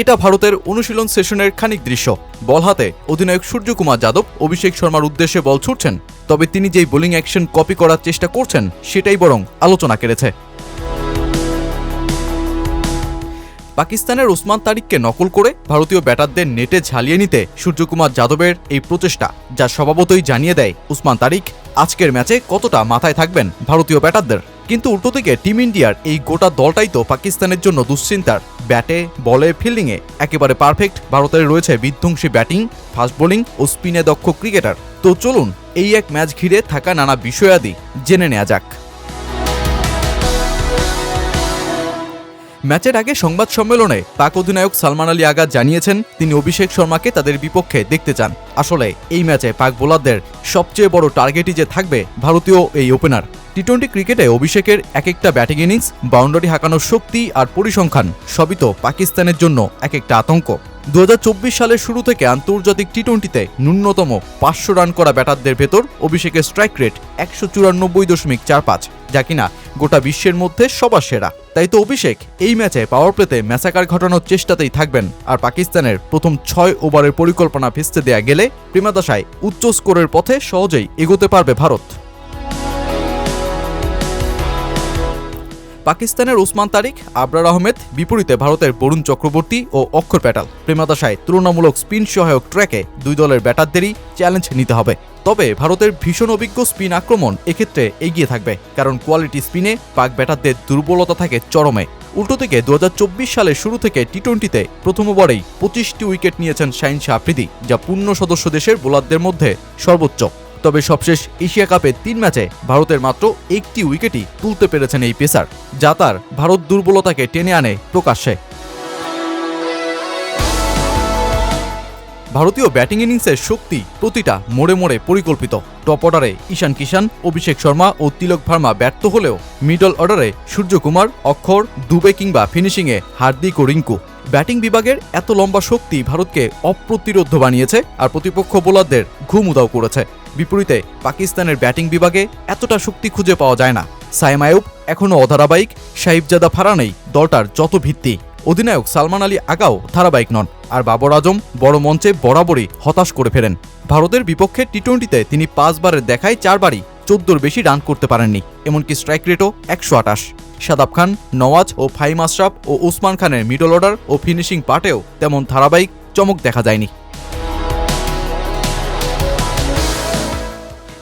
এটা ভারতের অনুশীলন সেশনের খানিক দৃশ্য। বল হাতে অধিনায়ক সূর্যকুমার যাদব অভিষেক শর্মার উদ্দেশ্যে বল ছুটছেন, তবে তিনি যেই বোলিং অ্যাকশন কপি করার চেষ্টা করছেন সেটাই বরং আলোচনা কেড়েছে। পাকিস্তানের ওসমান তারিককে নকল করে ভারতীয় ব্যাটারদের নেটে ঝালিয়ে নিতে সূর্যকুমার যাদবের এই প্রচেষ্টা, যা স্বভাবতই জানিয়ে দেয় ওসমান তারিক আজকের ম্যাচে কতটা মাথায় থাকবেন ভারতীয় ব্যাটারদের। কিন্তু উল্টো দিকে টিম ইন্ডিয়ার এই গোটা দলটাই তো পাকিস্তানের জন্য দুশ্চিন্তার। ব্যাটে বলে ফিল্ডিংয়ে একেবারে পারফেক্ট ভারতের রয়েছে বিধ্বংসী ব্যাটিং, ফাস্ট বোলিং ও স্পিনে দক্ষ ক্রিকেটার। তো চলুন এই এক ম্যাচ ঘিরে থাকা নানা বিষয়াদি জেনে নেওয়া যাক। ম্যাচের আগে সংবাদ সম্মেলনে পাক অধিনায়ক সালমান আলী আগা জানিয়েছেন তিনি অভিষেক শর্মাকে তাদের বিপক্ষে দেখতে চান। আসলে এই ম্যাচে পাক বোলারদের সবচেয়ে বড় টার্গেটই যে থাকবে ভারতীয় এই ওপেনার। টি-20 ক্রিকেটে অভিষেকের এক একটা ব্যাটিং ইনিংস, বাউন্ডারি হাঁকানোর শক্তি আর পরিসংখ্যান সবই তো পাকিস্তানের জন্য এক একটা আতঙ্ক। 2024 সালের শুরু থেকে আন্তর্জাতিক টি-20তে ন্যূনতম 500 রান করা ব্যাটারদের ভেতর অভিষেকের স্ট্রাইক রেট 194.45, যা কিনা গোটা বিশ্বের মধ্যে সবার সেরা। তাই তো অভিষেক এই ম্যাচে পাওয়ার প্লেতে ম্যাসাকার ঘটানোর চেষ্টাতেই থাকবেন। আর পাকিস্তানের প্রথম 6 ওভারের পরিকল্পনা ভেস্তে দেয়া গেলে প্রেমাদশায় উচ্চ স্কোরের পথে সহজেই এগোতে পারবে ভারত। পাকিস্তানের ওসমান তারিক, আবরার আহমেদ বিপরীতে ভারতের বরুণ চক্রবর্তী ও অক্ষর প্যাটাল। প্রেমাদশায় তুলনামূলক স্পিন সহায়ক ট্র্যাকে দুই দলের ব্যাটারদেরই চ্যালেঞ্জ নিতে হবে। তবে ভারতের ভীষণ অভিজ্ঞ স্পিন আক্রমণ এক্ষেত্রে এগিয়ে থাকবে, কারণ কোয়ালিটি স্পিনে পাক ব্যাটারদের দুর্বলতা থাকে চরমে। উল্টো দিকে 2024 সালের শুরু থেকে টি-20তে প্রথম ওভারেই 25টি উইকেট নিয়েছেন শাহিন শাহ আফ্রিদি, যা পূর্ণ সদস্য দেশের বোলারদের মধ্যে সর্বোচ্চ। তবে সবশেষ এশিয়া কাপের 3 ম্যাচে ভারতের মাত্র 1টি উইকেটই তুলতে পেরেছেন এই পেসার, যা তার ভারত দুর্বলতাকে টেনে আনে প্রকাশ্যে। ভারতীয় ব্যাটিং ইনিংসের শক্তি প্রতিটা মোড়ে মোড়ে পরিকল্পিত। টপ অর্ডারে ঈশান কিষান, অভিষেক শর্মা ও তিলক ভার্মা ব্যর্থ হলেও মিডল অর্ডারে সূর্যকুমার, অক্ষর, দুবে কিংবা ফিনিশিংয়ে হার্দিক ও রিঙ্কু। ব্যাটিং বিভাগের এত লম্বা শক্তি ভারতকে অপ্রতিরোধ্য বানিয়েছে আর প্রতিপক্ষ বোলারদের ঘুম উধাও করেছে। বিপরীতে পাকিস্তানের ব্যাটিং বিভাগে এতটা শক্তি খুঁজে পাওয়া যায় না। সাইম আইয়ুব এখনও অধারাবাহিক, সাহিবজাদা ফারহানই দলটার যত ভিত্তি। অধিনায়ক সালমান আলী আগাও ধারাবাহিক নন, আর বাবর আজম বড় মঞ্চে বরাবরই হতাশ করে ফেরেন। ভারতের বিপক্ষে টি-20তে তিনি 5 বারের দেখায় 4 বারই 14 বেশি রান করতে পারেননি, এমনকি স্ট্রাইক রেটও 128। শাদাব খান, নওয়াজ ও ফাহিম আশরাফ ও ওসমান খানের মিডল অর্ডার ও ফিনিশিং পার্টেও তেমন ধারাবাহিক চমক দেখা যায়নি।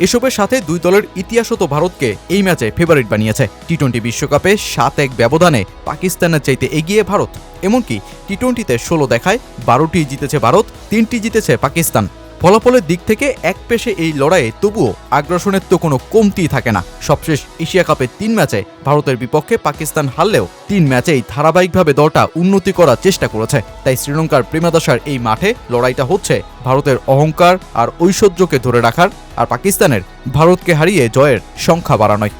এসবের সাথে দুই দলের ইতিহাসও তো ভারতকে এই ম্যাচে ফেভারিট বানিয়েছে। টি-20 বিশ্বকাপে 7-1 ব্যবধানে পাকিস্তানের চাইতে এগিয়ে ভারত। এমনকি টি-20তে 16 দেখায় 12টি জিতেছে ভারত, 3টি জিতেছে পাকিস্তান। ফলাফলের দিক থেকে এক পেশে এই লড়াইয়ে তবুও আগ্রাসনের তো কোনো কমতি থাকে না। সবশেষ এশিয়া কাপের 3 ম্যাচে ভারতের বিপক্ষে পাকিস্তান হারলেও 3 ম্যাচেই ধারাবাহিকভাবে দলটা উন্নতি করার চেষ্টা করেছে। তাই শ্রীলঙ্কার প্রেমাদশার এই মাঠে লড়াইটা হচ্ছে ভারতের অহংকার আর ঐশ্বর্যকে ধরে রাখার, আর পাকিস্তানের ভারতকে হারিয়ে জয়ের সংখ্যা বাড়ানোয়।